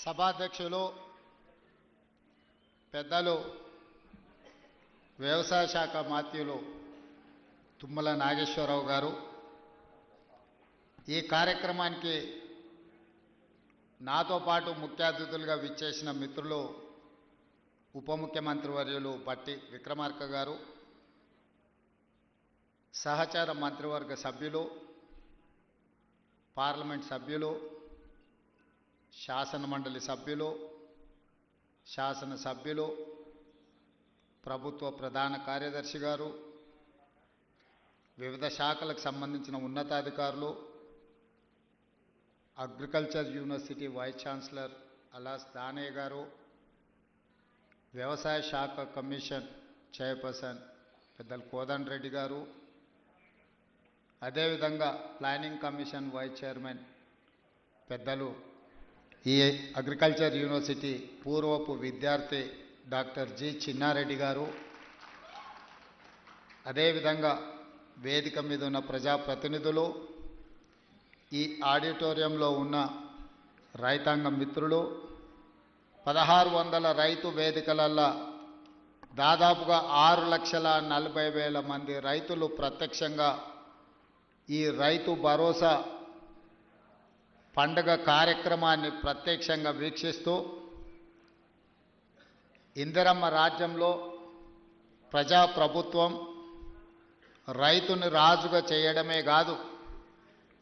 సభాధ్యక్షులు పెద్దలు వ్యవసాయ శాఖ మాత్యులు తుమ్మల నాగేశ్వరరావు గారు, ఈ కార్యక్రమానికి నాతో పాటు ముఖ్య అతిథులుగా విచ్చేసిన మిత్రులు ఉప ముఖ్యమంత్రి వర్యులు బట్టి విక్రమార్క గారు, సహచార మంత్రివర్గ సభ్యులు, పార్లమెంట్ సభ్యులు, శాసనమండలి సభ్యులు, శాసనసభ్యులు, ప్రభుత్వ ప్రధాన కార్యదర్శి గారు, వివిధ శాఖలకు సంబంధించిన ఉన్నతాధికారులు, అగ్రికల్చర్ యూనివర్సిటీ వైస్ ఛాన్సలర్ అలాస్ దానే గారు, వ్యవసాయ శాఖ కమిషన్ చైర్పర్సన్ పెద్దలు కోదండ రెడ్డి గారు, అదేవిధంగా ప్లానింగ్ కమిషన్ వైస్ చైర్మన్ పెద్దలు ఈ అగ్రికల్చర్ యూనివర్సిటీ పూర్వపు విద్యార్థి డాక్టర్ జి చిన్నారెడ్డి గారు, అదేవిధంగా వేదిక మీద ఉన్న ప్రజాప్రతినిధులు, ఈ ఆడిటోరియంలో ఉన్న రైతాంగ మిత్రులు, 1600 రైతు వేదికలల్లో దాదాపుగా 6,40,000 మంది రైతులు ప్రత్యక్షంగా ఈ రైతు భరోసా పండుగ కార్యక్రమాన్ని ప్రత్యక్షంగా వీక్షిస్తూ ఇందిరమ్మ రాజ్యంలో ప్రజాప్రభుత్వం రైతుని రాజుగా చేయడమే కాదు,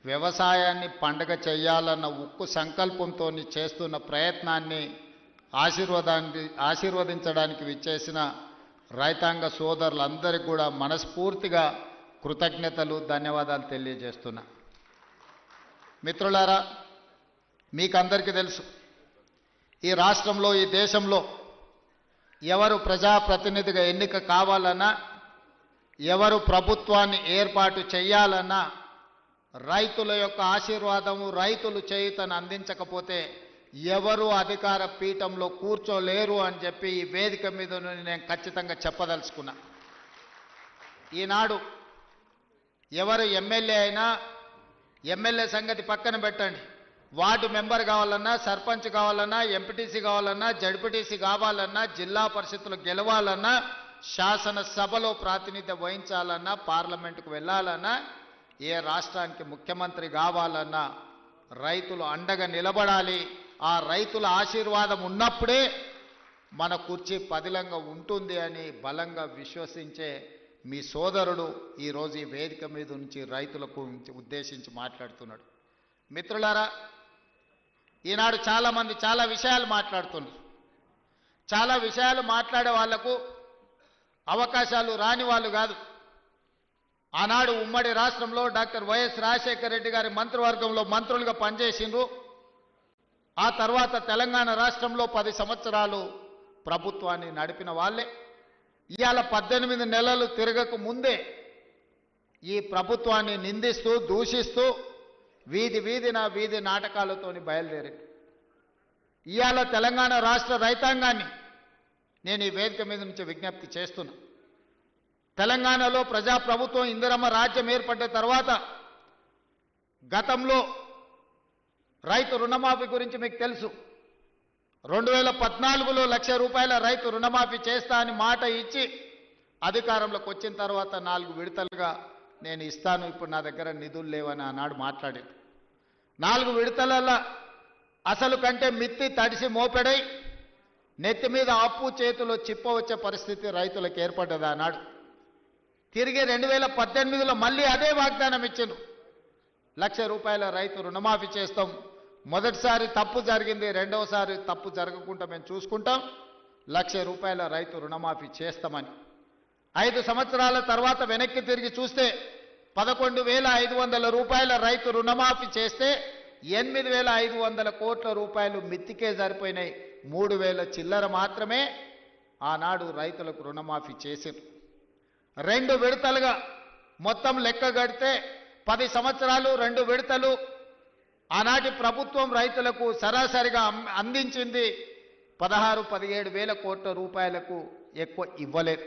వ్యవసాయాన్ని పండుగ చేయాలన్న ఉక్కు సంకల్పంతో చేస్తున్న ప్రయత్నాన్ని ఆశీర్వదించడానికి విచ్చేసిన రైతాంగ సోదరులందరికీ కూడా మనస్ఫూర్తిగా కృతజ్ఞతలు, ధన్యవాదాలు తెలియజేస్తున్నా. మిత్రులారా, మీకందరికీ తెలుసు, ఈ రాష్ట్రంలో, ఈ దేశంలో ఎవరు ప్రజాప్రతినిధిగా ఎన్నిక కావాలన్నా, ఎవరు ప్రభుత్వాన్ని ఏర్పాటు చేయాలన్నా రైతుల యొక్క ఆశీర్వాదము, రైతులు చేయుతను అందించకపోతే ఎవరు అధికార పీఠంలో కూర్చోలేరు అని చెప్పి ఈ వేదిక మీద నేను ఖచ్చితంగా చెప్పదలుచుకున్నా. ఈనాడు ఎవరు ఎమ్మెల్యే అయినా, ఎమ్మెల్యే సంగతి పక్కన పెట్టండి, వార్డు మెంబర్ కావాలన్నా, సర్పంచ్ కావాలన్నా, ఎంపీటీసీ కావాలన్నా, జడ్పీటీసీ కావాలన్నా, జిల్లా పరిషత్తులు గెలవాలన్నా, శాసనసభలో ప్రాతినిధ్యం వహించాలన్నా, పార్లమెంటుకు వెళ్ళాలన్నా, ఏ రాష్ట్రానికి ముఖ్యమంత్రి కావాలన్నా రైతులు అండగా నిలబడాలి. ఆ రైతుల ఆశీర్వాదం ఉన్నప్పుడే మన కుర్చీ పదిలంగా ఉంటుంది అని బలంగా విశ్వసించే మీ సోదరుడు ఈరోజు ఈ వేదిక మీద నుంచి రైతులకు ఉద్దేశించి మాట్లాడుతున్నాడు. మిత్రులారా, ఈనాడు చాలామంది చాలా విషయాలు మాట్లాడుతున్నారు. చాలా విషయాలు మాట్లాడే వాళ్లకు అవకాశాలు రాని వాళ్ళు కాదు. ఆనాడు ఉమ్మడి రాష్ట్రంలో డాక్టర్ వైఎస్ రాజశేఖర రెడ్డి గారి మంత్రివర్గంలో మంత్రులుగా పనిచేసిండ్రు. ఆ తర్వాత తెలంగాణ రాష్ట్రంలో 10 సంవత్సరాలు ప్రభుత్వాన్ని నడిపిన వాళ్ళే. ఇవాళ 18 నెలలు తిరగక ముందే ఈ ప్రభుత్వాన్ని నిందిస్తూ, దూషిస్తూ వీధి నాటకాలతోని బయలుదేరి ఇవాళ తెలంగాణ రాష్ట్ర రైతాంగాన్ని నేను ఈ వేదిక మీద నుంచి విజ్ఞప్తి చేస్తున్నా. తెలంగాణలో ప్రజాప్రభుత్వం, ఇందిరమ్మ రాజ్యం ఏర్పడ్డ తర్వాత గతంలో రైతు రుణమాఫీ గురించి మీకు తెలుసు. 2014లో ₹1,00,000 రైతు రుణమాఫీ చేస్తా అని మాట ఇచ్చి అధికారంలోకి వచ్చిన తర్వాత 4 విడతలుగా నేను ఇస్తాను, ఇప్పుడు నా దగ్గర నిధులు లేవని ఆనాడు మాట్లాడేది. 4 విడతలలో అసలు కంటే మిత్తి తడిసి మోపెడై నెత్తి మీద అప్పు చేతిలో చిప్ప వచ్చే పరిస్థితి రైతులకు ఏర్పడ్డది ఆనాడు. తిరిగి 2018లో మళ్ళీ అదే వాగ్దానం ఇచ్చిండ్రు, ₹1,00,000 రైతు రుణమాఫీ చేస్తాం. మొదటిసారి తప్పు జరిగింది, రెండవసారి తప్పు జరగకుండా మేము చూసుకుంటాం, ₹1,00,000 రైతు రుణమాఫీ చేస్తామని. 5 సంవత్సరాల తర్వాత వెనక్కి తిరిగి చూస్తే 11,500 రైతు రుణమాఫీ చేస్తే 8,500 కోట్ల రూపాయలు మిత్తికే సరిపోయినాయి. 3,000 చిల్లర మాత్రమే ఆనాడు రైతులకు రుణమాఫీ చేశారు. 2 విడతలుగా మొత్తం లెక్క కడితే 10 సంవత్సరాలు 2 విడతలు ఆనాటి ప్రభుత్వం రైతులకు సరాసరిగా అందించింది 16-17 వేల కోట్ల రూపాయలకు ఎక్కువ ఇవ్వలేదు.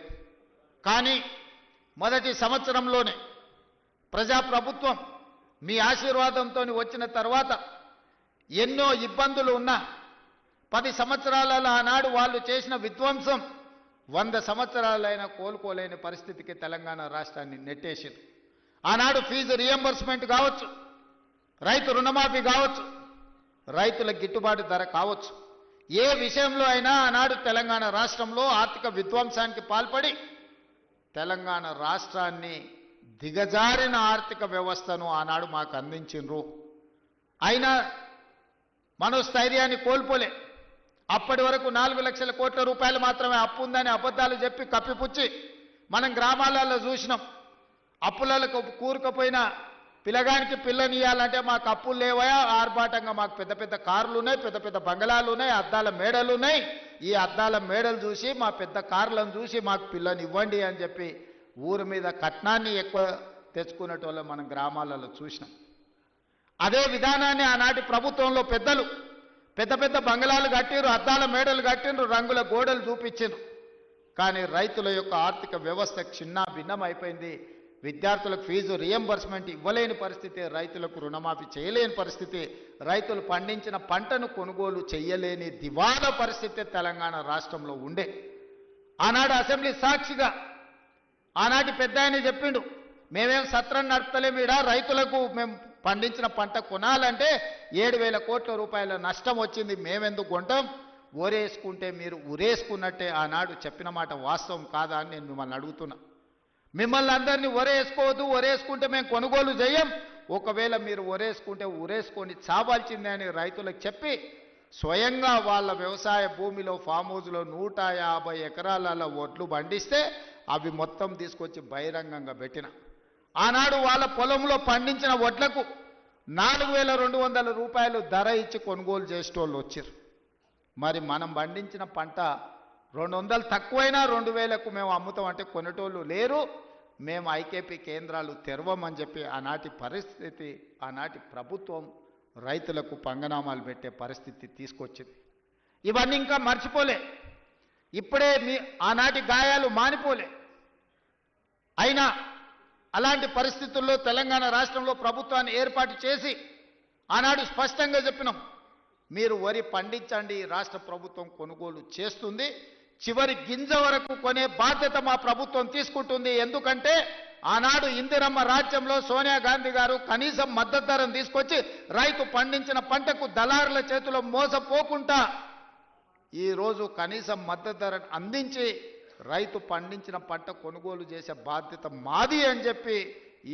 కానీ మొదటి సంవత్సరంలోనే ప్రజాప్రభుత్వం మీ ఆశీర్వాదంతో వచ్చిన తర్వాత ఎన్నో ఇబ్బందులు ఉన్నా 10 సంవత్సరాలలో ఆనాడు వాళ్ళు చేసిన విధ్వంసం 100 సంవత్సరాలైనా కోలుకోలేని పరిస్థితికి తెలంగాణ రాష్ట్రాన్ని నెట్టేసింది. ఆనాడు ఫీజు రియంబర్స్మెంట్ కావచ్చు, రైతు రుణమాఫీ కావచ్చు, రైతుల గిట్టుబాటు ధర కావచ్చు, ఏ విషయంలో అయినా ఆనాడు తెలంగాణ రాష్ట్రంలో ఆర్థిక విధ్వంసానికి పాల్పడి తెలంగాణ రాష్ట్రాన్ని దిగజారిన ఆర్థిక వ్యవస్థను ఆనాడు మాకు అందించిండ్రు. అయినా మనోస్థైర్యాన్ని కోల్పోలే. అప్పటి వరకు 4 లక్షల కోట్ల రూపాయలు మాత్రమే అప్పు ఉందని అబద్ధాలు చెప్పి కప్పిపుచ్చి మనం గ్రామాలలో చూసినాం. అప్పులకు కూరుకుపోయిన పిల్లగానికి పిల్లనియాలంటే మాకు అప్పులు లేవయా, ఆర్భాటంగా మాకు పెద్ద పెద్ద కార్లు ఉన్నాయి, పెద్ద పెద్ద బంగళాలు ఉన్నాయి, అద్దాల మేడలు ఉన్నాయి. ఈ అద్దాల మేడలు చూసి మా పెద్ద కార్లను చూసి మాకు పిల్లని ఇవ్వండి అని చెప్పి ఊరి మీద కట్నాన్ని ఎక్కువ తెచ్చుకునేటోళ్ళం మనం గ్రామాలలో చూసినాం. అదే విధానాన్ని ఆనాటి ప్రభుత్వంలో పెద్దలు పెద్ద పెద్ద బంగళాలు కట్టిరు, అద్దాల మేడలు కట్టిండ్రు, రంగుల గోడలు చూపించిండ్రు. కానీ రైతుల యొక్క ఆర్థిక వ్యవస్థ చిన్న భిన్నం అయిపోయింది. విద్యార్థులకు ఫీజు రియంబర్స్మెంట్ ఇవ్వలేని పరిస్థితి, రైతులకు రుణమాఫీ చేయలేని పరిస్థితి, రైతులు పండించిన పంటను కొనుగోలు చేయలేని దివాలా పరిస్థితి తెలంగాణ రాష్ట్రంలో ఉండే. ఆనాడు అసెంబ్లీ సాక్షిగా ఆనాటి పెద్ద ఆయన చెప్పిండు, మేమేం సత్రం నడపలేము, ఈడ రైతులకు మేము పండించిన పంట కొనాలంటే 7,000 కోట్ల రూపాయల నష్టం వచ్చింది, మేమెందుకు కొంటాం, ఊరేసుకుంటే మీరు ఊరేసుకున్నట్టే. ఆనాడు చెప్పిన మాట వాస్తవం కాదా అని నేను మిమ్మల్ని అడుగుతున్నా. మిమ్మల్ని అందరినీ ఒరేసుకోవద్దు, ఒరేసుకుంటే మేము కొనుగోలు చేయం, ఒకవేళ మీరు ఒరేసుకుంటే ఊరేసుకొని చావాల్సిందే అని రైతులకు చెప్పి స్వయంగా వాళ్ళ వ్యవసాయ భూమిలో ఫామ్ హౌస్లో 150 ఎకరాల ఒడ్లు పండిస్తే అవి మొత్తం తీసుకొచ్చి బహిరంగంగా పెట్టిన. ఆనాడు వాళ్ళ పొలంలో పండించిన వడ్లకు 4,200 రూపాయలు ధర ఇచ్చి కొనుగోలు చేసేటోళ్ళు వచ్చారు. మరి మనం పండించిన పంట 200 తక్కువైనా 2,000కు మేము అమ్ముతామంటే కొనేటోళ్ళు లేరు. మేము ఐకేపీ కేంద్రాలు తెరవమని చెప్పి ఆనాటి పరిస్థితి, ఆనాటి ప్రభుత్వం రైతులకు పంగనామాలు పెట్టే పరిస్థితి తీసుకొచ్చింది. ఇవన్నీ ఇంకా మర్చిపోలే, ఇప్పుడే ఆనాటి గాయాలు మానిపోలే. అయినా అలాంటి పరిస్థితుల్లో తెలంగాణ రాష్ట్రంలో ప్రభుత్వాన్ని ఏర్పాటు చేసి ఆనాడు స్పష్టంగా చెప్పినాం, మీరు వరి పండించండి, రాష్ట్ర ప్రభుత్వం కొనుగోలు చేస్తుంది, చివరి గింజ వరకు కొనే బాధ్యత మా ప్రభుత్వం తీసుకుంటుంది. ఎందుకంటే ఆనాడు ఇందిరమ్మ రాజ్యంలో సోనియా గాంధీ గారు కనీసం మద్దతు ధరను తీసుకొచ్చి రైతు పండించిన పంటకు దళారుల చేతిలో మోసపోకుండా ఈరోజు కనీసం మద్దతు ధరను అందించి రైతు పండించిన పంట కొనుగోలు చేసే బాధ్యత మాది అని చెప్పి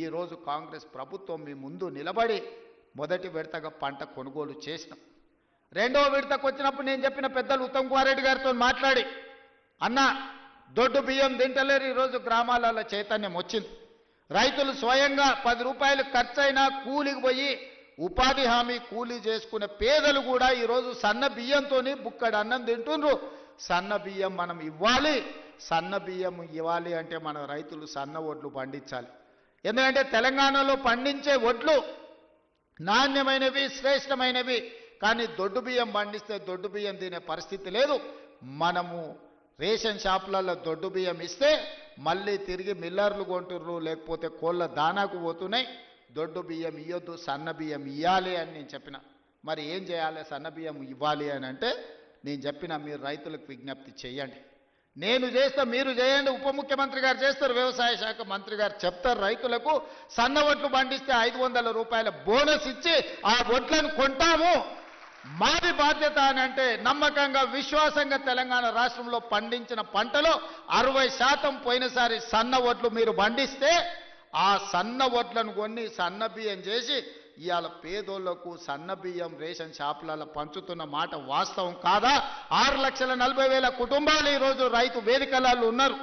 ఈరోజు కాంగ్రెస్ ప్రభుత్వం మీ ముందు నిలబడి మొదటి విడతగా పంట కొనుగోలు చేసినాం. రెండవ విడతకు వచ్చినప్పుడు నేను చెప్పిన పెద్దలు ఉత్తమ్ కుమార్ రెడ్డి గారితో మాట్లాడి, అన్న దొడ్డు బియ్యం తింటలేరు, ఈరోజు గ్రామాలలో చైతన్యం వచ్చింది. రైతులు స్వయంగా 10 రూపాయలు ఖర్చైనా కూలికి పోయి ఉపాధి హామీ కూలీ చేసుకునే పేదలు కూడా ఈరోజు సన్న బియ్యంతో బుక్కడు అన్నం తింటుండ్రు. సన్న బియ్యం మనం ఇవ్వాలి, సన్న బియ్యం ఇవ్వాలి అంటే మన రైతులు సన్న వడ్లు పండించాలి. ఎందుకంటే తెలంగాణలో పండించే వడ్లు నాణ్యమైనవి, శ్రేష్టమైనవి. కానీ దొడ్డు బియ్యం పండిస్తే దొడ్డు బియ్యం తినే పరిస్థితి లేదు. మనము రేషన్ షాపులలో దొడ్డు బియ్యం ఇస్తే మళ్ళీ తిరిగి మిల్లర్లు కొంటుర్రు, లేకపోతే కోళ్ళ దానాకు పోతున్నాయి. దొడ్డు బియ్యం ఇవ్వద్దు, సన్న బియ్యం ఇవ్వాలి అని నేను చెప్పిన. మరి ఏం చేయాలి, సన్న బియ్యం ఇవ్వాలి అని అంటే నేను చెప్పిన, మీరు రైతులకు విజ్ఞప్తి చేయండి, నేను చేస్తా, మీరు చేయండి. ఉప ముఖ్యమంత్రి గారు చేస్తారు, వ్యవసాయ శాఖ మంత్రి గారు చెప్తారు, రైతులకు సన్న వడ్లు పండిస్తే 500 రూపాయల బోనస్ ఇచ్చి ఆ వడ్లను కొంటాము, మాది బాధ్యత అని అంటే నమ్మకంగా, విశ్వాసంగా తెలంగాణ రాష్ట్రంలో పండించిన పంటలో 60% పోయినసారి సన్న వడ్లు మీరు పండిస్తే ఆ సన్న వడ్లను కొన్ని సన్న బియ్యం చేసి ఇవాళ పేదోళ్లకు సన్న బియ్యం రేషన్ షాపులలో పంచుతున్న మాట వాస్తవం కాదా? 6,40,000 కుటుంబాలు ఈరోజు రైతు వేదికలలో ఉన్నారు.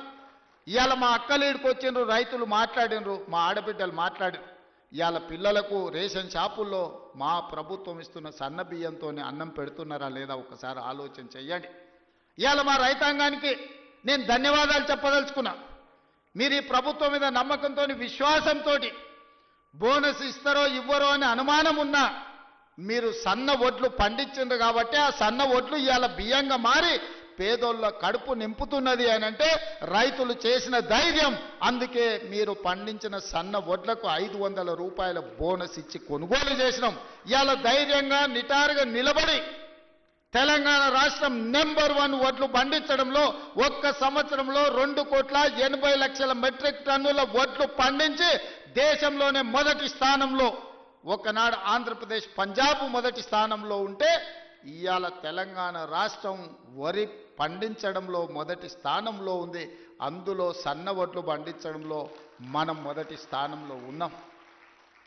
ఇవాళ మా అక్కలీడికి వచ్చిండ్రు, రైతులు మాట్లాడినరు, మా ఆడబిడ్డలు మాట్లాడినరు. ఇవాళ పిల్లలకు రేషన్ షాపుల్లో మా ప్రభుత్వం ఇస్తున్న సన్న బియ్యంతో అన్నం పెడుతున్నారా లేదా ఒకసారి ఆలోచన చెయ్యండి. ఇవాళ మా రైతాంగానికి నేను ధన్యవాదాలు చెప్పదలుచుకున్నా. మీరు ఈ ప్రభుత్వం మీద నమ్మకంతో, విశ్వాసంతో బోనస్ ఇస్తారో ఇవ్వరో అని అనుమానం ఉన్నా మీరు సన్న వడ్లు పండించిండ్రు కాబట్టి ఆ సన్న వడ్లు ఇవాళ బియ్యంగా మారి పేదోళ్ళ కడుపు నింపుతున్నది అని అంటే రైతులు చేసిన ధైర్యం. అందుకే మీరు పండించిన సన్న వడ్లకు 500 రూపాయల బోనస్ ఇచ్చి కొనుగోలు చేసినాం. ఇవాళ ధైర్యంగా నిటారుగా నిలబడి తెలంగాణ రాష్ట్రం నెంబర్ 1 వడ్లు పండించడంలో ఒక్క సంవత్సరంలో 2,80,00,000 మెట్రిక్ టన్నుల వడ్లు పండించి దేశంలోనే మొదటి స్థానంలో, ఒకనాడు ఆంధ్రప్రదేశ్ పంజాబ్ మొదటి స్థానంలో ఉంటే ఇవాళ తెలంగాణ రాష్ట్రం వరి పండించడంలో మొదటి స్థానంలో ఉంది. అందులో సన్న వడ్లు పండించడంలో మనం మొదటి స్థానంలో ఉన్నాం.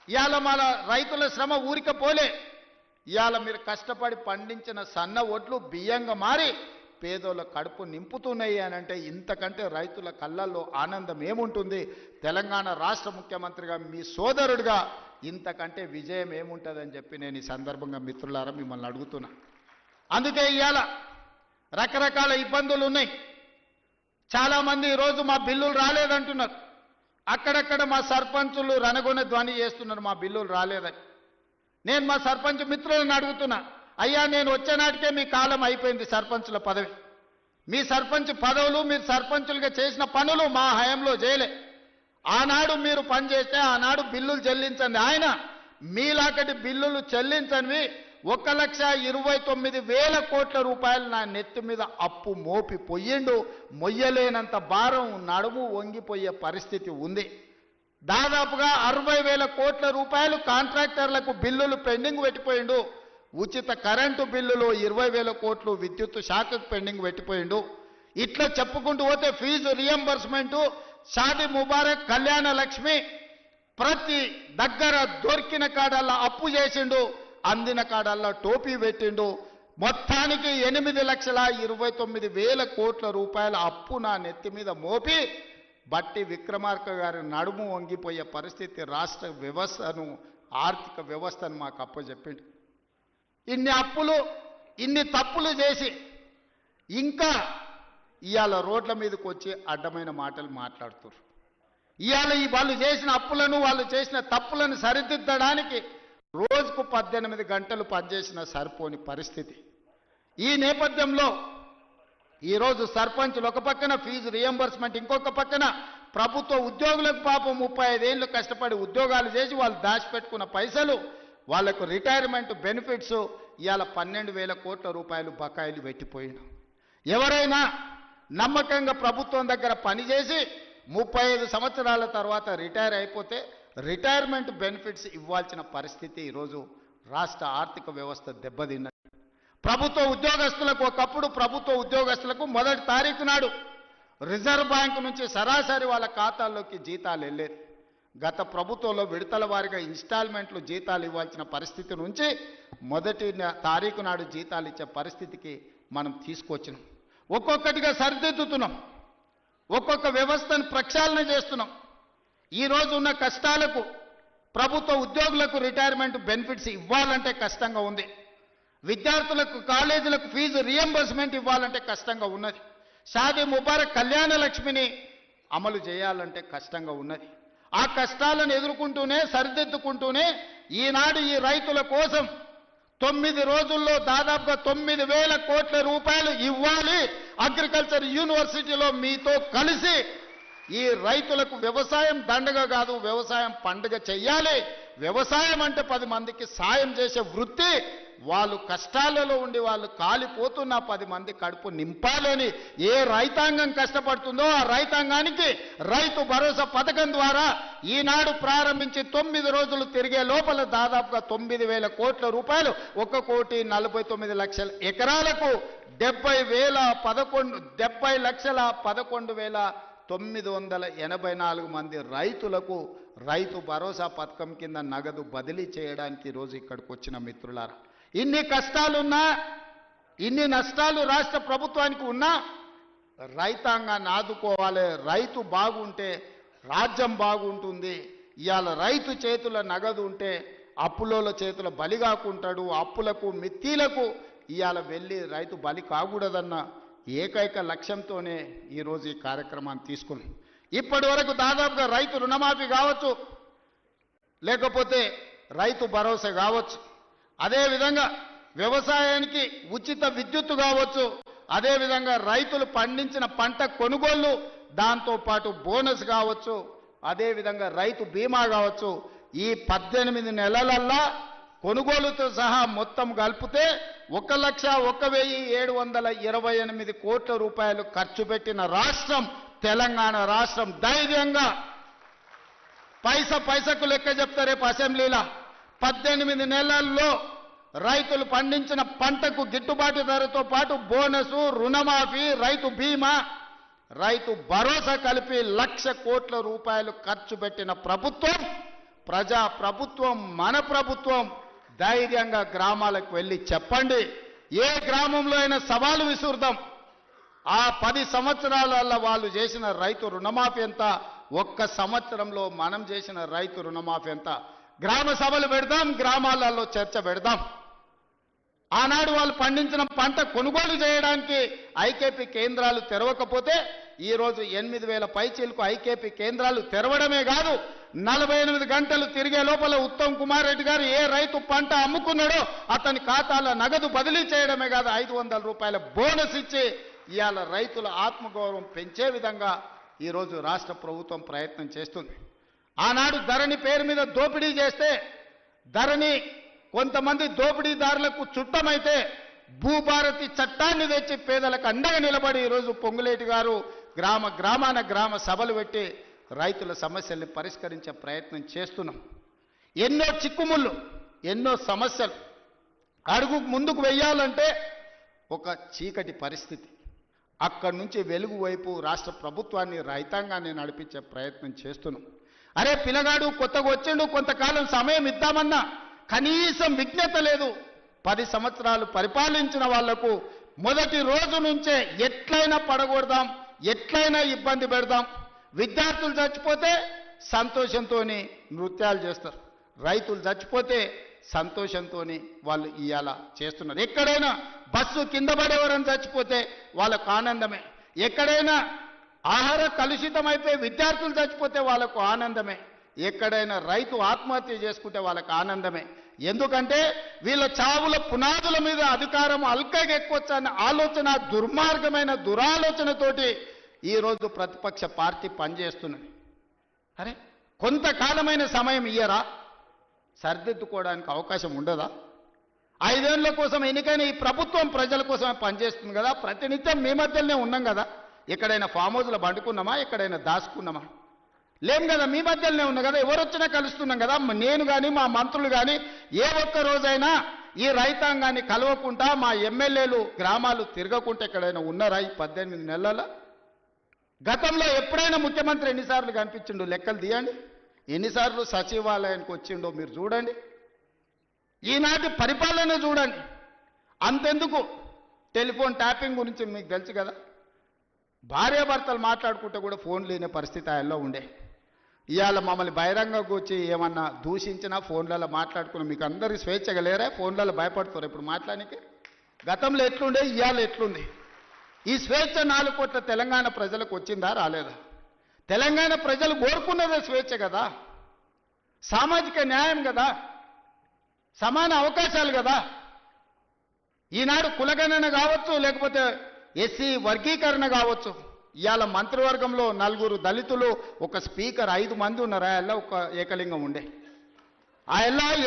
ఇవాళ మన రైతుల శ్రమ ఊరిక పోలే. ఇవాళ మీరు కష్టపడి పండించిన సన్న వడ్లు బియ్యంగా మారి పేదోళ్ళ కడుపు నింపుతున్నాయి అని అంటే ఇంతకంటే రైతుల కళ్ళల్లో ఆనందం ఏముంటుంది? తెలంగాణ రాష్ట్ర ముఖ్యమంత్రిగా మీ సోదరుడిగా ఇంతకంటే విజయం ఏముంటుందని చెప్పి నేను ఈ సందర్భంగా మిత్రులారా మిమ్మల్ని అడుగుతున్నా. అందుకే ఇవాళ రకరకాల ఇబ్బందులు ఉన్నాయి. చాలామంది ఈరోజు మా బిల్లులు రాలేదంటున్నారు. అక్కడక్కడ మా సర్పంచులు రణగొన ధ్వని చేస్తున్నారు మా బిల్లులు రాలేదని. నేను మా సర్పంచ్ మిత్రులను అడుగుతున్నా, అయ్యా నేను వచ్చే నాటికే మీ కాలం అయిపోయింది సర్పంచుల పదవి. మీ సర్పంచ్ పదవులు, మీరు సర్పంచులుగా చేసిన పనులు మా హయాంలో చేయలే. ఆనాడు మీరు పనిచేస్తే ఆనాడు బిల్లులు చెల్లించండి. ఆయన మీలాకటి బిల్లులు చెల్లించనివి 1,29,000 కోట్ల రూపాయలు నా నెత్తి మీద అప్పు మోపి పొయ్యిండు. మొయ్యలేనంత భారం, నడుము వంగిపోయే పరిస్థితి ఉంది. దాదాపుగా 60,000 కోట్ల రూపాయలు కాంట్రాక్టర్లకు బిల్లులు పెండింగ్ పెట్టిపోయిండు. ఉచిత కరెంటు బిల్లులు 20,000 కోట్లు విద్యుత్ శాఖకు పెండింగ్ పెట్టిపోయిండు. ఇట్లా చెప్పుకుంటూ పోతే ఫీజు రియంబర్స్మెంటు, షాదీ ముబారక్, కళ్యాణ లక్ష్మి ప్రతి దగ్గర దొరికిన కాడల్లా అప్పు చేసిండు, అందిన కాడల్లా టోపీ పెట్టిండు. మొత్తానికి 8,29,000 కోట్ల రూపాయల అప్పు నా నెత్తి మీద మోపి బట్టి విక్రమార్క గారి నడుము వంగిపోయే పరిస్థితి రాష్ట్ర వ్యవస్థను, ఆర్థిక వ్యవస్థను మాకు అప్పచెప్పిండు. ఇన్ని అప్పులు, ఇన్ని తప్పులు చేసి ఇంకా ఇవాళ రోడ్ల మీదకి వచ్చి అడ్డమైన మాటలు మాట్లాడుతున్నారు. ఇవాళ వాళ్ళు చేసిన అప్పులను, వాళ్ళు చేసిన తప్పులను సరిదిద్దడానికి రోజుకు 18 గంటలు పనిచేసిన సరిపోని పరిస్థితి. ఈ నేపథ్యంలో ఈరోజు సర్పంచులు ఒక పక్కన ఫీజు రియంబర్స్మెంట్, ఇంకొక పక్కన ప్రభుత్వ ఉద్యోగులకు పాపం 35 ఏళ్ళు కష్టపడి ఉద్యోగాలు చేసి వాళ్ళు దాచిపెట్టుకున్న పైసలు, వాళ్లకు రిటైర్మెంట్ బెనిఫిట్స్ ఇవాళ 12,000 కోట్ల రూపాయలు బకాయిలు పెట్టిపోయిన. ఎవరైనా నమ్మకంగా ప్రభుత్వం దగ్గర పనిచేసి 35 సంవత్సరాల తర్వాత రిటైర్ అయిపోతే రిటైర్మెంట్ బెనిఫిట్స్ ఇవ్వాల్సిన పరిస్థితి ఈరోజు రాష్ట్ర ఆర్థిక వ్యవస్థ దెబ్బతిన్నది. ప్రభుత్వ ఉద్యోగస్తులకు, ఒకప్పుడు ప్రభుత్వ ఉద్యోగస్తులకు మొదటి తారీఖు నాడు రిజర్వ్ బ్యాంకు నుంచి సరాసరి వాళ్ళ ఖాతాల్లోకి జీతాలు వెళ్ళేది. గత ప్రభుత్వంలో విడతల వారిగా ఇన్స్టాల్మెంట్లు జీతాలు ఇవ్వాల్సిన పరిస్థితి నుంచి మొదటి తారీఖు నాడు జీతాలు ఇచ్చే పరిస్థితికి మనం తీసుకొచ్చినాం. ఒక్కొక్కటిగా సరిదిద్దుతున్నాం, ఒక్కొక్క వ్యవస్థను ప్రక్షాళన చేస్తున్నాం. ఈరోజు ఉన్న కష్టాలకు ప్రభుత్వ ఉద్యోగులకు రిటైర్మెంట్ బెనిఫిట్స్ ఇవ్వాలంటే కష్టంగా ఉంది. విద్యార్థులకు, కాలేజీలకు ఫీజు రియంబర్స్మెంట్ ఇవ్వాలంటే కష్టంగా ఉన్నది. షాదీ ముబారక్, కళ్యాణ లక్ష్మిని అమలు చేయాలంటే కష్టంగా ఉన్నది. ఆ కష్టాలను ఎదుర్కొంటూనే, సరిదిద్దుకుంటూనే ఈనాడు ఈ రైతుల కోసం 9 రోజుల్లో దాదాపుగా 9,000 కోట్ల రూపాయలు ఇవ్వాలి. అగ్రికల్చర్ యూనివర్సిటీలో మీతో కలిసి ఈ రైతులకు వ్యవసాయం దండగ కాదు, వ్యవసాయం పండుగ చెయ్యాలి. వ్యవసాయం అంటే 10 మందికి సాయం చేసే వృత్తి. వాళ్ళు కష్టాలలో ఉండి వాళ్ళు కాలిపోతున్న 10 మంది కడుపు నింపాలని ఏ రైతాంగం కష్టపడుతుందో ఆ రైతాంగానికి రైతు భరోసా పథకం ద్వారా ఈనాడు ప్రారంభించి 9 రోజులు తిరిగే లోపల దాదాపుగా 9,000 కోట్ల రూపాయలు, 1,49,00,000 ఎకరాలకు 70,11,984 మంది రైతులకు రైతు భరోసా పథకం కింద నగదు బదిలీ చేయడానికి ఈరోజు ఇక్కడికి వచ్చిన మిత్రులారా, ఇన్ని కష్టాలున్నా, ఇన్ని నష్టాలు రాష్ట్ర ప్రభుత్వానికి ఉన్నా రైతాంగాన్ని ఆదుకోవాలి. రైతు బాగుంటే రాజ్యం బాగుంటుంది. ఇవాళ రైతు చేతుల నగదు ఉంటే అప్పులోల చేతుల బలి కాకుంటాడు. అప్పులకు, మిత్తిలకు ఇవాళ వెళ్ళి రైతు బలి కాకూడదన్న ఏకైక లక్ష్యంతోనే ఈరోజు ఈ కార్యక్రమాన్ని తీసుకున్నాం. ఇప్పటి వరకు దాదాపుగా రైతు రుణమాఫీ కావచ్చు, లేకపోతే రైతు భరోసా కావచ్చు, అదేవిధంగా వ్యవసాయానికి ఉచిత విద్యుత్తు కావచ్చు, అదేవిధంగా రైతులు పండించిన పంట కొనుగోళ్లు, దాంతోపాటు బోనస్ కావచ్చు, అదేవిధంగా రైతు బీమా కావచ్చు, ఈ 18 నెలలల్లా కొనుగోలుతో సహా మొత్తం కలిపితే 1,01,728 కోట్ల రూపాయలు ఖర్చు పెట్టిన రాష్ట్రం తెలంగాణ రాష్ట్రం. ధైర్యంగా పైసకు లెక్క చెప్తా రేపు అసెంబ్లీలో. 18 నెలల్లో రైతులు పండించిన పంటకు గిట్టుబాటు ధరతో పాటు బోనసు, రుణమాఫీ, రైతు బీమా, రైతు భరోసా కలిపి 1,00,000 కోట్ల రూపాయలు ఖర్చు పెట్టిన ప్రభుత్వం, ప్రజా ప్రభుత్వం, మన ప్రభుత్వం. ధైర్యంగా గ్రామాలకు వెళ్ళి చెప్పండి. ఏ గ్రామంలో అయినా సవాలు విసురుదాం. ఆ 10 సంవత్సరాలలో వాళ్ళు చేసిన రైతు రుణమాఫీ ఎంత, ఒక్క సంవత్సరంలో మనం చేసిన రైతు రుణమాఫీ ఎంత. గ్రామ సభలు పెడదాం, గ్రామాలలో చర్చ పెడదాం. ఆనాడు వాళ్ళు పండించిన పంట కొనుగోలు చేయడానికి ఐకేపీ కేంద్రాలు తెరవకపోతే ఈరోజు 8,000 పైచీలకు ఐకేపీ కేంద్రాలు తెరవడమే కాదు, 48 గంటలు తిరిగే లోపల ఉత్తమ్ కుమార్ రెడ్డి గారు ఏ రైతు పంట అమ్ముకున్నాడో అతని ఖాతాలో నగదు బదిలీ చేయడమే కాదు, 500 రూపాయల బోనస్ ఇచ్చి ఇవాళ రైతుల ఆత్మగౌరవం పెంచే విధంగా ఈరోజు రాష్ట్ర ప్రభుత్వం ప్రయత్నం చేస్తుంది. ఆనాడు ధరణి పేరు మీద దోపిడీ చేస్తే, ధరణి కొంతమంది దోపిడీదారులకు చుట్టమైతే భూభారతి చట్టాన్ని తెచ్చి పేదలకు అండగా నిలబడి ఈరోజు పొంగులేటి గారు గ్రామ సభలు పెట్టి రైతుల సమస్యల్ని పరిష్కరించే ప్రయత్నం చేస్తున్నాం. ఎన్నో చిక్కుముళ్ళు, ఎన్నో సమస్యలు. అడుగు ముందుకు వెయ్యాలంటే ఒక చీకటి పరిస్థితి. అక్కడి నుంచి వెలుగు వైపు రాష్ట్ర ప్రభుత్వాన్ని, రైతాంగాన్ని నడిపించే ప్రయత్నం చేస్తున్నాం. అరే పిల్లగాడు కొత్తగా వచ్చిండు, కొంతకాలం సమయం ఇద్దామన్నా కనీసం విజ్ఞత లేదు. 10 సంవత్సరాలు పరిపాలించిన వాళ్లకు మొదటి రోజు నుంచే ఎట్లయినా పడగొడదాం, ఎట్లయినా ఇబ్బంది పెడదాం. విద్యార్థులు చచ్చిపోతే సంతోషంతో నృత్యాలు చేస్తారు, రైతులు చచ్చిపోతే సంతోషంతో వాళ్ళు ఇవాళ చేస్తున్నారు. ఎక్కడైనా బస్సు కింద పడేవారని చచ్చిపోతే వాళ్ళకు ఆనందమే. ఎక్కడైనా ఆహార కలుషితమైపోయి విద్యార్థులు చచ్చిపోతే వాళ్ళకు ఆనందమే. ఎక్కడైనా రైతు ఆత్మహత్య చేసుకుంటే వాళ్ళకి ఆనందమే. ఎందుకంటే వీళ్ళ చావుల పునాదుల మీద అధికారం అల్కగా ఎక్కువచ్చన్న ఆలోచన, దుర్మార్గమైన దురాలోచనతోటి ఈరోజు ప్రతిపక్ష పార్టీ పనిచేస్తున్నది. అరే కొంతకాలమైన సమయం ఇయ్యరా, సరిదిద్దుకోవడానికి అవకాశం ఉండదా? 5 ఏళ్ల కోసం ఎన్నికైన ఈ ప్రభుత్వం ప్రజల కోసమే పనిచేస్తుంది కదా. ప్రతినిత్యం మీ మధ్యలోనే ఉన్నాం కదా. ఎక్కడైనా ఫామ్ హౌస్లో పండుకున్నామా, ఎక్కడైనా దాచుకున్నామా? లేం కదా, మీ మధ్యలోనే ఉన్నా కదా. ఎవరు వచ్చినా కలుస్తున్నాం కదా. నేను కానీ మా మంత్రులు కానీ ఏ ఒక్క రోజైనా ఈ రైతాంగాన్ని కలవకుండా, మా ఎమ్మెల్యేలు గ్రామాలు తిరగకుండా ఎక్కడైనా ఉన్నారా ఈ 18 నెలల? గతంలో ఎప్పుడైనా ముఖ్యమంత్రి ఎన్నిసార్లు కనిపించిండో లెక్కలు తీయండి. ఎన్నిసార్లు సచివాలయానికి వచ్చిండో మీరు చూడండి. ఈనాటి పరిపాలన చూడండి. అంతెందుకు, టెలిఫోన్ ట్యాపింగ్ గురించి మీకు తెలుసు కదా. భార్యాభర్తలు మాట్లాడుకుంటే కూడా ఫోన్ లేని పరిస్థితి ఆయనలో ఉండే. ఇవాళ మమ్మల్ని బహిరంగంగా వచ్చి ఏమన్నా దూషించినా ఫోన్లలో మాట్లాడుకున్నా. మీకు అందరికీ స్వేచ్ఛగా లేరా? ఫోన్లలో భయపడుతారు ఇప్పుడు మాట్లాడానికి. గతంలో ఎట్లుండే, ఇవాళ ఎట్లుంది? ఈ స్వేచ్ఛ 4 కోట్ల తెలంగాణ ప్రజలకు వచ్చిందా, రాలేదా? తెలంగాణ ప్రజలు కోరుకున్నదే స్వేచ్ఛ కదా, సామాజిక న్యాయం కదా, సమాన అవకాశాలు కదా. ఈనాడు కులగణన కావచ్చు, లేకపోతే ఎస్సీ వర్గీకరణ కావచ్చు. ఇవాళ మంత్రివర్గంలో 4 దళితులు, ఒక స్పీకర్, 5 మంది ఉన్నారు. ఆ ఒక ఏకలింగం ఉండే, ఆ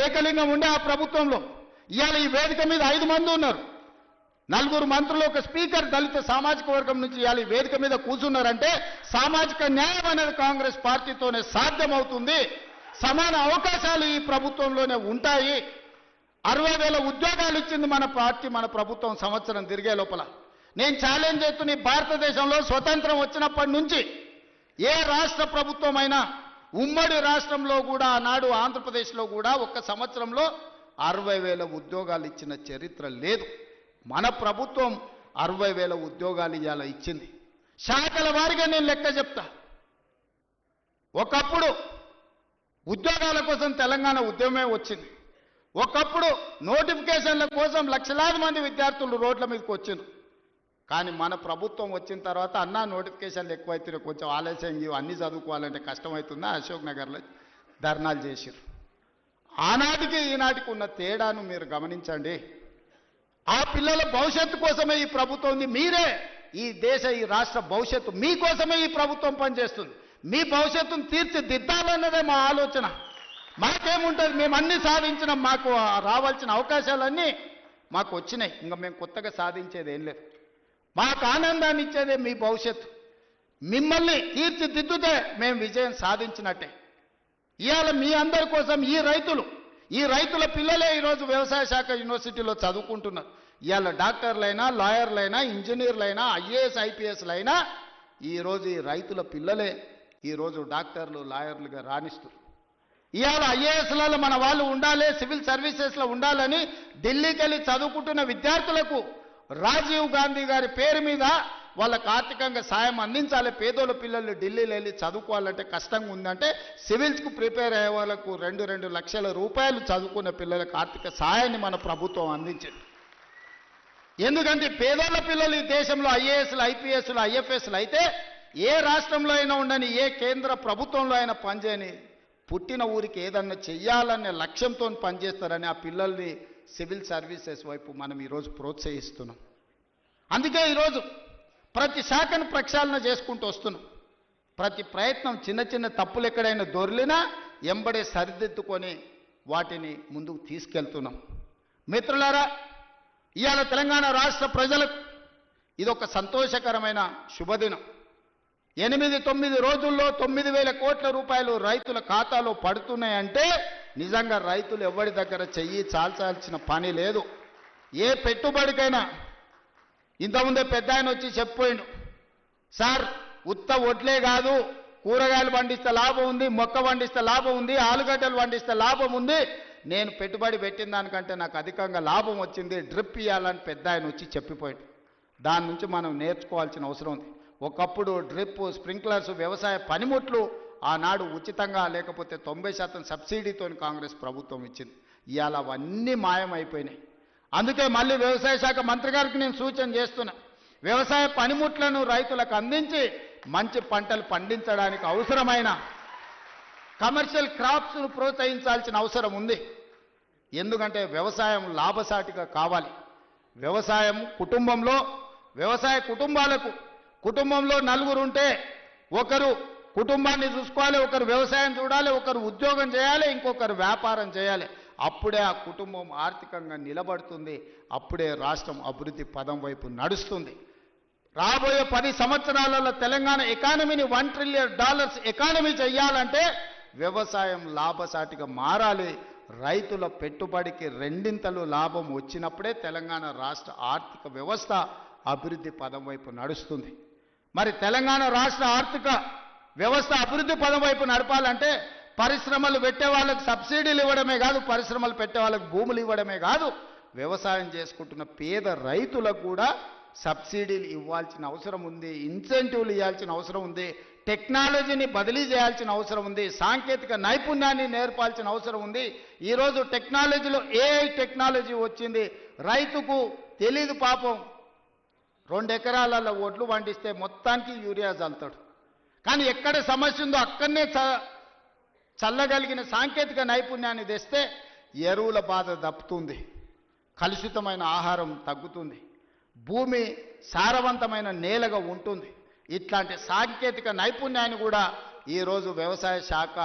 ఏకలింగం ఉండే ఆ ప్రభుత్వంలో. ఇవాళ ఈ వేదిక మీద 5 మంది ఉన్నారు. 4 మంత్రులు, ఒక స్పీకర్ దళిత సామాజిక వర్గం నుంచి ఇవాళ ఈ వేదిక మీద కూర్చున్నారంటే సామాజిక న్యాయం అనేది కాంగ్రెస్ పార్టీతోనే సాధ్యమవుతుంది. సమాన అవకాశాలు ఈ ప్రభుత్వంలోనే ఉంటాయి. 60,000 ఉద్యోగాలు ఇచ్చింది మన పార్టీ, మన ప్రభుత్వం సంవత్సరం తిరిగే లోపల. నేను ఛాలెంజ్ చేస్తున్న, భారతదేశంలో స్వతంత్రం వచ్చినప్పటి నుంచి ఏ రాష్ట్ర ప్రభుత్వం అయినా, ఉమ్మడి రాష్ట్రంలో కూడా ఆనాడు ఆంధ్రప్రదేశ్లో కూడా ఒక్క సంవత్సరంలో 60,000 ఉద్యోగాలు ఇచ్చిన చరిత్ర లేదు. మన ప్రభుత్వం 60,000 ఉద్యోగాలు ఇవాళ ఇచ్చింది. శాఖల వారిగా నేను లెక్క చెప్తా. ఒకప్పుడు ఉద్యోగాల కోసం తెలంగాణ ఉద్యమమే వచ్చింది. ఒకప్పుడు నోటిఫికేషన్ల కోసం లక్షలాది మంది విద్యార్థులు రోడ్ల మీదకి వచ్చింది. కానీ మన ప్రభుత్వం వచ్చిన తర్వాత అన్నా నోటిఫికేషన్లు ఎక్కువైతే కొంచెం ఆలస్యం అన్నీ చదువుకోవాలంటే కష్టమవుతుందా, అశోక్ నగర్లో ధర్నాలు చేసిరు. ఆనాటికి ఈనాటికి ఉన్న తేడాను మీరు గమనించండి. ఆ పిల్లల భవిష్యత్తు కోసమే ఈ ప్రభుత్వం ఉంది. మీరే ఈ దేశ, ఈ రాష్ట్ర భవిష్యత్తు మీకోసమే ఈ ప్రభుత్వం పనిచేస్తుంది. మీ భవిష్యత్తును తీర్చిదిద్దాలన్నదే మా ఆలోచన. మాకేముంటుంది, మేము అన్ని సాధించినాం, మాకు రావాల్సిన అవకాశాలన్నీ మాకు వచ్చినాయి, ఇంకా మేము కొత్తగా సాధించేది ఏం లేదు. మాకు ఆనందాన్ని ఇచ్చేదే మీ భవిష్యత్తు. మిమ్మల్ని తీర్చిదిద్దుతే మేము విజయం సాధించినట్టే. ఇవాళ మీ అందరి కోసం ఈ రైతుల పిల్లలే ఈరోజు వ్యవసాయ శాఖ యూనివర్సిటీలో చదువుకుంటున్నారు. ఇవాళ డాక్టర్లైనా, లాయర్లైనా, ఇంజనీర్లైనా, ఐఏఎస్ ఐపీఎస్లైనా ఈరోజు ఈ రైతుల పిల్లలే ఈరోజు డాక్టర్లు, లాయర్లుగా రాణిస్తారు. ఇవాళ ఐఏఎస్లలో మన వాళ్ళు ఉండాలి, సివిల్ సర్వీసెస్లో ఉండాలని ఢిల్లీకి వెళ్ళి చదువుకుంటున్న విద్యార్థులకు రాజీవ్ గాంధీ గారి పేరు మీద వాళ్ళకు ఆర్థికంగా సాయం అందించాలి. పేదోళ్ళ పిల్లలు ఢిల్లీలో వెళ్ళి చదువుకోవాలంటే కష్టంగా ఉందంటే సివిల్స్కు ప్రిపేర్ అయ్యే వాళ్ళకు 2 లక్షల రూపాయలు చదువుకున్న పిల్లలకు ఆర్థిక సాయాన్ని మన ప్రభుత్వం అందించింది. ఎందుకంటే పేదోళ్ళ పిల్లలు ఈ దేశంలో ఐఏఎస్లు, ఐపీఎస్లు, ఐఎఫ్ఎస్లు అయితే ఏ రాష్ట్రంలో అయినా ఉండని, ఏ కేంద్ర ప్రభుత్వంలో అయినా పనిచేయని, పుట్టిన ఊరికి ఏదన్నా చెయ్యాలనే లక్ష్యంతో పనిచేస్తారని ఆ పిల్లల్ని సివిల్ సర్వీసెస్ వైపు మనం ఈరోజు ప్రోత్సహిస్తున్నాం. అందుకే ఈరోజు ప్రతి శాఖను ప్రక్షాళన చేసుకుంటూ వస్తున్నాం. ప్రతి ప్రయత్నం చిన్న చిన్న తప్పులు ఎక్కడైనా దొర్లినా ఎంబడే సరిదిద్దుకొని వాటిని ముందుకు తీసుకెళ్తున్నాం. మిత్రులారా, ఇవాళ తెలంగాణ రాష్ట్ర ప్రజలకు ఇదొక సంతోషకరమైన శుభదినం. 8-9 రోజుల్లో 9,000 కోట్ల రూపాయలు రైతుల ఖాతాలో పడుతున్నాయంటే నిజంగా రైతులు ఎవరి దగ్గర చెయ్యి చాల్చాల్సిన పని లేదు. ఏ పెట్టుబడికైనా ఇంతకుముందే పెద్ద ఆయన వచ్చి చెప్పిపోయిండు, సార్ ఉత్త వడ్లే కాదు, కూరగాయలు పండిస్తే లాభం ఉంది, మొక్క పండిస్తే లాభం ఉంది, ఆలుగడ్డలు పండిస్తే లాభం ఉంది, నేను పెట్టుబడి పెట్టిన దానికంటే నాకు అధికంగా లాభం వచ్చింది, డ్రిప్ ఇవ్వాలని పెద్ద ఆయన వచ్చి చెప్పిపోయాడు. దాని నుంచి మనం నేర్చుకోవాల్సిన అవసరం ఉంది. ఒకప్పుడు డ్రిప్, స్ప్రింక్లర్స్, వ్యవసాయ పనిముట్లు ఆనాడు ఉచితంగా లేకపోతే 90% సబ్సిడీతో కాంగ్రెస్ ప్రభుత్వం ఇచ్చింది. ఇవాళ అవన్నీ మాయమైపోయినాయి. అందుకే మళ్ళీ వ్యవసాయ శాఖ మంత్రి గారికి నేను సూచన చేస్తున్నా, వ్యవసాయ పనిముట్లను రైతులకు అందించి మంచి పంటలు పండించడానికి అవసరమైన కమర్షియల్ క్రాప్స్ను ప్రోత్సహించాల్సిన అవసరం ఉంది. ఎందుకంటే వ్యవసాయం లాభసాటిగా కావాలి. వ్యవసాయం వ్యవసాయ కుటుంబంలో 4 ఉంటే ఒకరు కుటుంబాన్ని చూసుకోవాలి, ఒకరు వ్యవసాయం చూడాలి, ఒకరు ఉద్యోగం చేయాలి, ఇంకొకరు వ్యాపారం చేయాలి. అప్పుడే ఆ కుటుంబం ఆర్థికంగా నిలబడుతుంది, అప్పుడే రాష్ట్రం అభివృద్ధి పదం వైపు నడుస్తుంది. రాబోయే 10 సంవత్సరాలలో తెలంగాణ ఎకానమీని $1 ట్రిలియన్ ఎకానమీ చేయాలంటే వ్యవసాయం లాభసాటిగా మారాలి. రైతుల పెట్టుబడికి 2 లాభం వచ్చినప్పుడే తెలంగాణ రాష్ట్ర ఆర్థిక వ్యవస్థ అభివృద్ధి పదం వైపు నడుస్తుంది. మరి తెలంగాణ రాష్ట్ర ఆర్థిక వ్యవస్థ అభివృద్ధి పదం వైపు నడపాలంటే పరిశ్రమలు పెట్టే వాళ్ళకు సబ్సిడీలు ఇవ్వడమే కాదు, పరిశ్రమలు పెట్టే వాళ్ళకు భూములు ఇవ్వడమే కాదు, వ్యవసాయం చేసుకుంటున్న పేద రైతులకు కూడా సబ్సిడీలు ఇవ్వాల్సిన అవసరం ఉంది, ఇన్సెంటివ్లు ఇవ్వాల్సిన అవసరం ఉంది, టెక్నాలజీని బదిలీ చేయాల్సిన అవసరం ఉంది, సాంకేతిక నైపుణ్యాన్ని నేర్పాల్సిన అవసరం ఉంది. ఈరోజు టెక్నాలజీలో ఏఐ టెక్నాలజీ వచ్చింది. రైతుకు తెలీదు పాపం, 2 ఎకరాలలో ఒడ్లు పండిస్తే మొత్తానికి యూరియా చల్లుతాడు. కానీ ఎక్కడ సమస్య ఉందో అక్కడనే చల్లగలిగిన సాంకేతిక నైపుణ్యాన్ని తెస్తే ఎరువుల బాధ దప్పుతుంది, కలుషితమైన ఆహారం తగ్గుతుంది, భూమి సారవంతమైన నేలగా ఉంటుంది. ఇట్లాంటి సాంకేతిక నైపుణ్యాన్ని కూడా ఈరోజు వ్యవసాయ శాఖ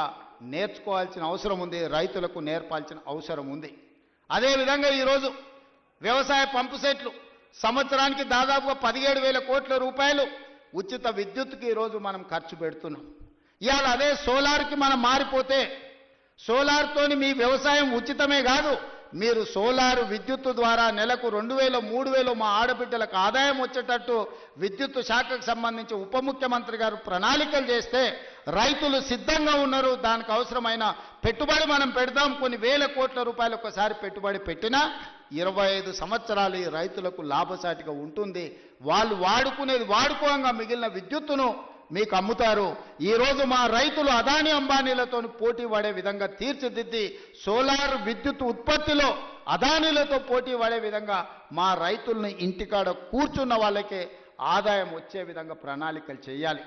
నేర్చుకోవాల్సిన అవసరం ఉంది, రైతులకు నేర్పాల్సిన అవసరం ఉంది. అదేవిధంగా ఈరోజు వ్యవసాయ పంపు సెట్లు సంవత్సరానికి దాదాపుగా 17,000 కోట్ల రూపాయలు ఉచిత విద్యుత్తుకి ఈరోజు మనం ఖర్చు పెడుతున్నాం. ఇవాళ అదే సోలార్కి మనం మారిపోతే సోలార్తోని మీ వ్యవసాయం ఉచితమే కాదు, మీరు సోలార్ విద్యుత్తు ద్వారా నెలకు 2,000, 3,000 మా ఆడబిడ్డలకు ఆదాయం వచ్చేటట్టు విద్యుత్తు శాఖకు సంబంధించి ఉప ముఖ్యమంత్రి గారు ప్రణాళికలు చేస్తే రైతులు సిద్ధంగా ఉన్నారు. దానికి అవసరమైన పెట్టుబడి మనం పెడదాం. కొన్ని వేల కోట్ల రూపాయలు ఒకసారి పెట్టుబడి పెట్టినా 25 సంవత్సరాలు ఈ రైతులకు లాభసాటిగా ఉంటుంది. వాళ్ళు వాడుకునేది వాడుకోగా మిగిలిన విద్యుత్తును మీకు అమ్ముతారు. ఈరోజు మా రైతులు అదాని అంబానీలతో పోటీ పడే విధంగా తీర్చిదిద్ది సోలార్ విద్యుత్ ఉత్పత్తిలో అదానీలతో పోటీ పడే విధంగా మా రైతుల్ని ఇంటికాడ కూర్చున్న వాళ్ళకే ఆదాయం వచ్చే విధంగా ప్రణాళికలు చేయాలి.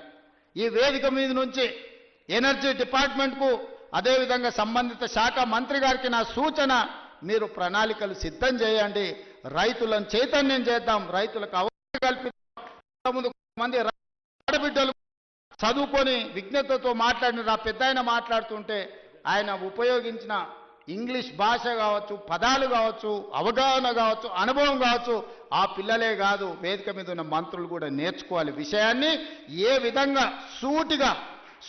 ఈ వేదిక మీద నుంచి ఎనర్జీ డిపార్ట్మెంట్కు అదేవిధంగా సంబంధిత శాఖ మంత్రి గారికి నా సూచన, మీరు ప్రణాళికలు సిద్ధం చేయండి, రైతులను చైతన్యం చేద్దాం, రైతులకు అవగాహన కల్పిద్దాం. ముందు మంది ఆడబిడ్డలు చదువుకొని విజ్ఞతతో మాట్లాడిన పెద్ద ఆయన మాట్లాడుతుంటే ఆయన ఉపయోగించిన ఇంగ్లీష్ భాష కావచ్చు, పదాలు కావచ్చు, అవగాహన కావచ్చు, అనుభవం కావచ్చు, ఆ పిల్లలే కాదు వేదిక మీద ఉన్న మంత్రులు కూడా నేర్చుకోవాలి. విషయాన్ని ఏ విధంగా సూటిగా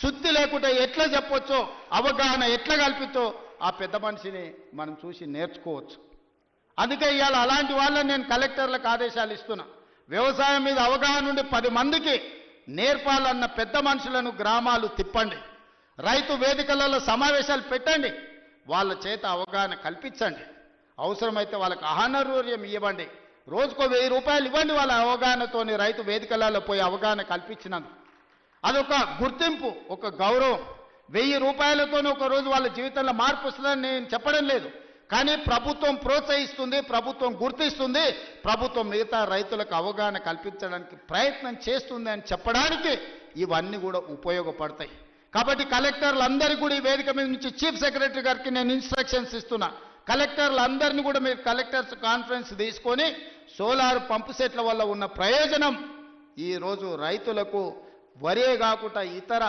శుద్ధి లేకుండా ఎట్లా చెప్పొచ్చో, అవగాహన ఎట్లా కల్పించో ఆ పెద్ద మనిషిని మనం చూసి నేర్చుకోవచ్చు. అందుకే ఇవాళ అలాంటి వాళ్ళని నేను కలెక్టర్లకు ఆదేశాలు ఇస్తున్నా. వ్యవసాయం మీద అవగాహన ఉండి 10 మందికి నేర్పాలన్న పెద్ద మనుషులను గ్రామాలు తిప్పండి. రైతు వేదికలలో సమావేశాలు పెట్టండి. వాళ్ళ చేత అవగాహన కల్పించండి. అవసరమైతే వాళ్ళకి ఆహారూర్యం ఇవ్వండి. రోజుకో 1000 రూపాయలు ఇవ్వండి. వాళ్ళ అవగాహనతోని రైతు వేదికలలో పోయి అవగాహన కల్పించినందుకు అదొక గుర్తింపు, ఒక గౌరవం. 1000 రూపాయలతోనే ఒక రోజు వాళ్ళ జీవితంలో మార్పు వస్తుందని నేను చెప్పడం లేదు. కానీ ప్రభుత్వం ప్రోత్సహిస్తుంది, ప్రభుత్వం గుర్తిస్తుంది, ప్రభుత్వం మిగతా రైతులకు అవగాహన కల్పించడానికి ప్రయత్నం చేస్తుంది అని చెప్పడానికి ఇవన్నీ కూడా ఉపయోగపడతాయి. కాబట్టి కలెక్టర్లందరికీ కూడా ఈ వేదిక మీద నుంచి చీఫ్ సెక్రటరీ గారికి నేను ఇన్స్ట్రక్షన్స్ ఇస్తున్నా. కలెక్టర్లందరినీ కూడా మీరు కలెక్టర్స్ కాన్ఫరెన్స్ తీసుకొని సోలార్ పంపు సెట్ల వల్ల ఉన్న ప్రయోజనం ఈరోజు రైతులకు వరే కాకుండా ఇతర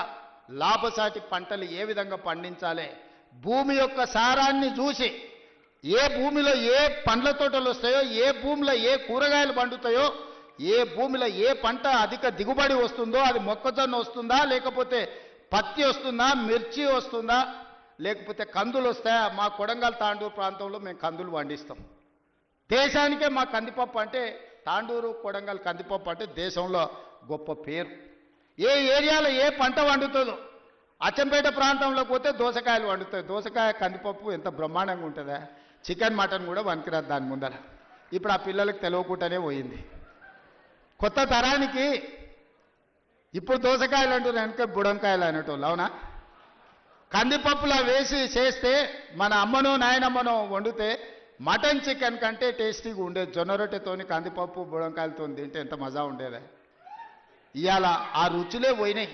లాభసాటి పంటలు ఏ విధంగా పండించాలి, భూమి యొక్క సారాన్ని చూసి ఏ భూమిలో ఏ పండ్ల తోటలు వస్తాయో, ఏ భూమిలో ఏ కూరగాయలు పండుతాయో, ఏ భూమిలో ఏ పంట అధిక దిగుబడి వస్తుందో, అది మొక్కజొన్న వస్తుందా, లేకపోతే పత్తి వస్తుందా, మిర్చి వస్తుందా, లేకపోతే కందులు వస్తాయా. మా కొడంగల్ తాండూరు ప్రాంతంలో మేము కందులు పండిస్తాం. దేశానికే మా కందిపప్పు అంటే, తాండూరు కొడంగల్ కందిపప్పు అంటే దేశంలో గొప్ప పేరు. ఏ ఏరియాలో ఏ పంట వండుతుందో, అచ్చంపేట ప్రాంతంలోకి పోతే దోసకాయలు వండుతాయి. దోసకాయ కందిపప్పు ఎంత బ్రహ్మాండంగా ఉంటుందా. చికెన్ మటన్ కూడా వనికిరాదు దాని ముందర. ఇప్పుడు ఆ పిల్లలకు తెలియకుండానే పోయింది. కొత్త తరానికి ఇప్పుడు దోసకాయలు అంటారు, వెనక బుడంకాయలు అనేటోళ్ళు. అవునా? కందిపప్పులా వేసి చేస్తే మన అమ్మనో నాయనమ్మనో వండితే మటన్ చికెన్ కంటే టేస్టీగా ఉండేది. జొన్న రొట్టెతోని కందిపప్పు బుడంకాయలతో తింటే ఎంత మజా ఉండేదా. ఇవాళ ఆ రుచులే పోయినాయి.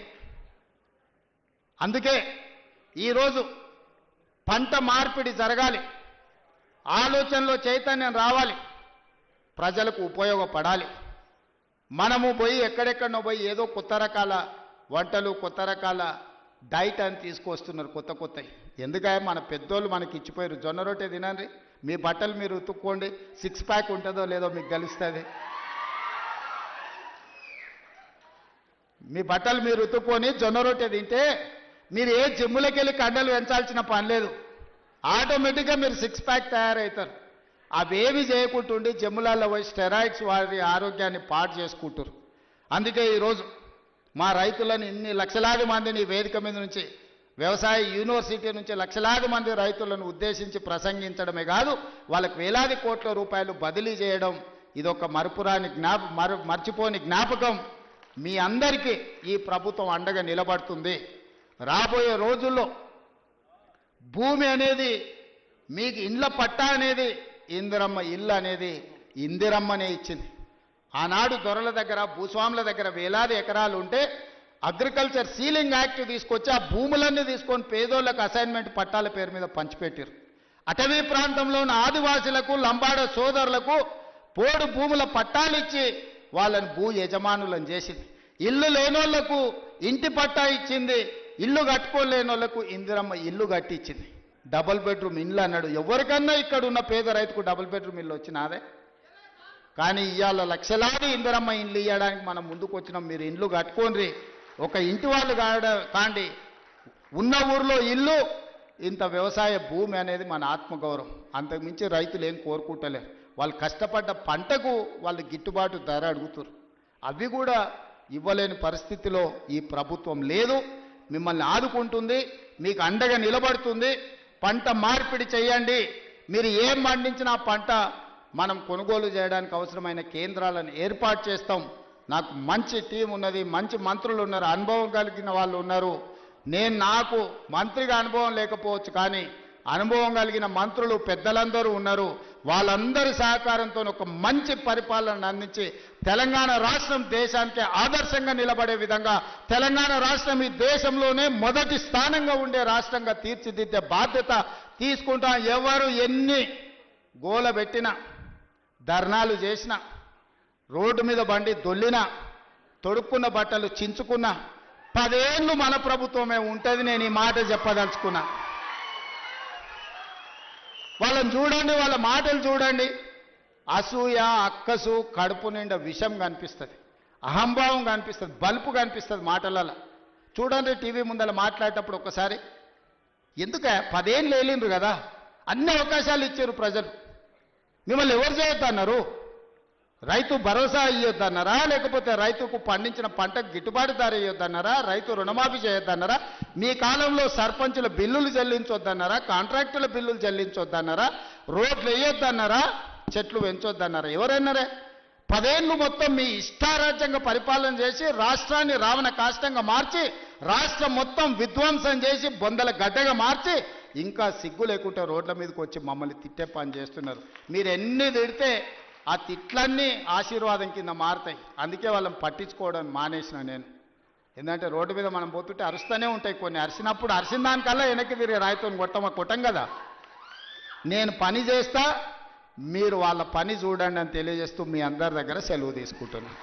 అందుకే ఈరోజు పంట మార్పిడి జరగాలి, ఆలోచనలో చైతన్యం రావాలి, ప్రజలకు ఉపయోగపడాలి. మనము పోయి ఎక్కడెక్కడనో పోయి ఏదో కొత్త రకాల వంటలు, కొత్త రకాల డైట్ అని తీసుకొస్తున్నారు కొత్త కొత్తవి. ఎందుకంటే మన పెద్దోళ్ళు మనకి ఇచ్చిపోయారు. జొన్న రొట్టె తినండి, మీ బట్టలు మీరు ఉతుక్కోండి, 6 ప్యాక్ ఉంటుందో లేదో మీకు తెలుస్తుంది. మీ బట్టలు మీరు ఉతుక్కొని జొన్న రొట్టె తింటే మీరు ఏ జిమ్ములకి వెళ్ళి కండలు పెంచాల్సిన పని లేదు. ఆటోమేటిక్గా మీరు 6 ప్యాక్ తయారవుతారు. అవేవి చేయకుంటుండి జిమ్ములలో పోయి స్టెరాయిడ్స్ వారి ఆరోగ్యాన్ని పాడు చేసుకుంటారు. అందుకే ఈరోజు మా రైతులను ఇన్ని లక్షలాది మందిని వేదిక మీద నుంచి, వ్యవసాయ యూనివర్సిటీ నుంచి లక్షలాది మంది రైతులను ఉద్దేశించి ప్రసంగించడమే కాదు, వాళ్ళకి వేలాది కోట్ల రూపాయలు బదిలీ చేయడం ఇదొక మర్చిపోని జ్ఞాపకం. మీ అందరికీ ఈ ప్రభుత్వం అండగా నిలబడుతుంది. రాబోయే రోజుల్లో భూమి అనేది మీకు ఇండ్ల పట్టా అనేది ఇందిరమ్మ ఇల్లు అనేది ఇందిరమ్మనే ఇచ్చింది. ఆనాడు దొరల దగ్గర, భూస్వాముల దగ్గర వేలాది ఎకరాలు ఉంటే అగ్రికల్చర్ సీలింగ్ యాక్ట్ తీసుకొచ్చి ఆ భూములన్నీ తీసుకొని పేదోళ్ళకు అసైన్మెంట్ పట్టాల పేరు మీద పంచిపెట్టారు. అటవీ ప్రాంతంలో ఉన్న ఆదివాసులకు, లంబాడ సోదరులకు పోడు భూముల పట్టాలు ఇచ్చి వాళ్ళని భూ యజమానులను చేసింది. ఇల్లు లేనోళ్లకు ఇంటి పట్టా ఇచ్చింది, ఇల్లు కట్టుకోలేని వాళ్ళకు ఇందిరమ్మ ఇల్లు కట్టించింది. డబుల్ బెడ్రూమ్ ఇల్లు అన్నాడు. ఎవరికన్నా ఇక్కడ ఉన్న పేద రైతుకు డబుల్ బెడ్రూమ్ ఇల్లు వచ్చినాదే. కానీ ఇవాళ లక్షలాది ఇందిరమ్మ ఇల్లు ఇవ్వడానికి మనం ముందుకు వచ్చినాం. మీరు ఇండ్లు కట్టుకోండి, ఒక ఇంటి వాళ్ళు కాండి. ఉన్న ఊరిలో ఇల్లు, ఇంత వ్యవసాయ భూమి అనేది మన ఆత్మగౌరవం. అంతకుమించి రైతులు ఏం కోరుకుంటలేరు. వాళ్ళు కష్టపడ్డ పంటకు వాళ్ళు గిట్టుబాటు ధర అడుగుతారు. అవి కూడా ఇవ్వలేని పరిస్థితిలో ఈ ప్రభుత్వం లేదు. మిమ్మల్ని ఆదుకుంటుంది, మీకు అండగా నిలబడుతుంది. పంట మార్పిడి చేయండి. మీరు ఏం పండించినా పంట మనం కొనుగోలు చేయడానికి అవసరమైన కేంద్రాలను ఏర్పాటు చేస్తాం. నాకు మంచి టీం ఉన్నది, మంచి మంత్రులు ఉన్నారు, అనుభవం కలిగిన వాళ్ళు ఉన్నారు. నాకు మంత్రిగా అనుభవం లేకపోవచ్చు, కానీ అనుభవం కలిగిన మంత్రులు పెద్దలందరూ ఉన్నారు. వాళ్ళందరి సహకారంతో ఒక మంచి పరిపాలన అందించి తెలంగాణ రాష్ట్రం దేశానికి ఆదర్శంగా నిలబడే విధంగా, తెలంగాణ రాష్ట్రం ఈ దేశంలోనే మొదటి స్థానంగా ఉండే రాష్ట్రంగా తీర్చిదిద్దే బాధ్యత తీసుకుంటాం. ఎవరు ఎన్ని గోల పెట్టినా, ధర్నాలు చేసినా, రోడ్డు మీద బండి దొల్లినా, తొడుక్కున్న బట్టలు చించుకున్నా 10 ఏళ్ళు మన ప్రభుత్వమే ఉంటుంది. నేను ఈ మాట చెప్పదలుచుకున్నా. వాళ్ళని చూడండి, వాళ్ళ మాటలు చూడండి. అసూయ, అక్కసు, కడుపు నిండా విషం కనిపిస్తుంది, అహంభావం కనిపిస్తుంది, బలుపు కనిపిస్తుంది మాటలలో. చూడండి టీవీ ముందర మాట్లాడేటప్పుడు ఒక్కసారి. ఎందుక 10 ఏళ్ళు లేలిండ్రు కదా, అన్ని అవకాశాలు ఇచ్చారు ప్రజలు. మిమ్మల్ని ఎవరు చేయొద్దన్నారు? రైతు భరోసా ఇవ్వద్దన్నారా? లేకపోతే రైతుకు పండించిన పంటకు గిట్టుబాటు ధర ఇవ్వద్దన్నారా? రైతు రుణమాఫీ చేయొద్దన్నారా? మీ కాలంలో సర్పంచుల బిల్లులు చెల్లించొద్దన్నారా? కాంట్రాక్టుల బిల్లులు చెల్లించొద్దన్నారా? రోడ్లు వేయొద్దన్నారా? చెట్లు పెంచొద్దన్నారా? ఎవరన్నారే? 10 ఏళ్ళు మొత్తం మీ ఇష్టారాజ్యంగా పరిపాలన చేసి రాష్ట్రాన్ని రావణ కాష్టంగా మార్చి రాష్ట్రం మొత్తం విధ్వంసం చేసి బొందల గడ్డగా మార్చి ఇంకా సిగ్గు లేకుంటే రోడ్ల మీదకి వచ్చి మమ్మల్ని తిట్టే పని చేస్తున్నారు. మీరు ఎన్ని తిడితే ఆ తిట్లన్నీ ఆశీర్వాదం కింద మారుతాయి. అందుకే వాళ్ళని పట్టించుకోవడం మానేసిన నేను. ఎందుకంటే రోడ్డు మీద మనం పోతుంటే అరుస్తూనే ఉంటాయి కొన్ని. అరిసినప్పుడు అరిసిన దానికల్లా వెనక్కి తిరిగి రాయితో కొట్టం కదా. నేను పని చేస్తా, మీరు వాళ్ళ పని చూడండి అని తెలియజేస్తూ మీ అందరి దగ్గర సెలవు తీసుకుంటున్నాను.